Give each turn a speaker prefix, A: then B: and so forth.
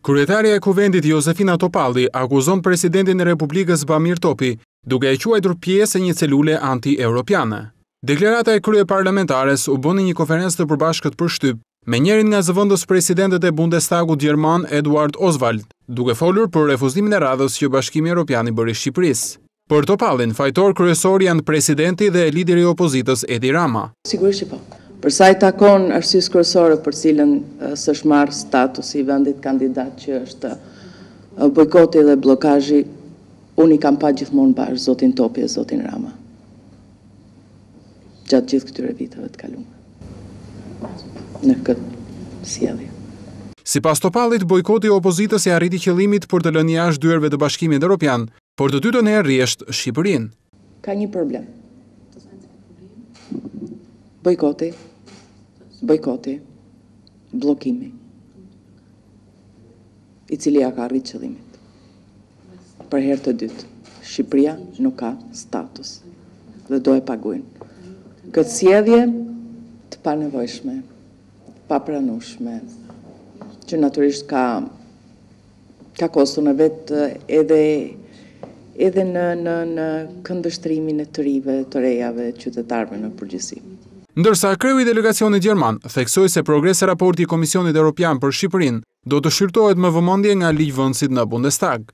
A: Kryetaria e Kuvendit Josefina Topalli akuzon presidentin e Republikës Bamir Topi duke e quajtur pjesë e një celule anti-europiane. Deklarata e kryeparlamentares u bën në një konferencë të përbashkët për shtyp me njërin nga zëvendës presidentët e Bundestagut gjerman Eduard Oswald, duke folur për refuzimin e radhës që Bashkimi Evropian i bëri Shqipërisë. Për Topallin, fajtor kryesor janë presidenti dhe lideri i opozitës Edi Rama.
B: Sigurisht që po. Për sa i takon arsyes kryesore për cilën s'është marrë statusi i vendit kandidat që është bojkoti dhe bllokazhi, unë i kam pa gjithmonë bashkë zotin Topi e zotin Rama. Gjatë gjithë këtyre viteve të kaluara. Në këtë sjellje.
A: Sipas Topallit, bojkoti i opozitës e arriti qëllimit për të lënë jashtë dyerve të Bashkimit Evropian, por të dytën e rresht Shqipërinë.
B: Ka një problem. Bojkoti, bllokimi, i cili ja ka arrit qëllimit. Për herë të dytë, Shqipëria nuk ka status dhe do e paguajnë. Këtë sjellje të panevojshme, papranueshme, që natyrisht ka kostun e vet edhe në këndvështrimin e të rive, të rejave, qytetarëve në përgjithësi.
A: Ndërsa kreu i delegacionit gjerman theksoi se progresi raporti i Komisionit Evropian për Shqipërinë do të shqyrtohet me vëmendje nga ligjvënësit në Bundestag.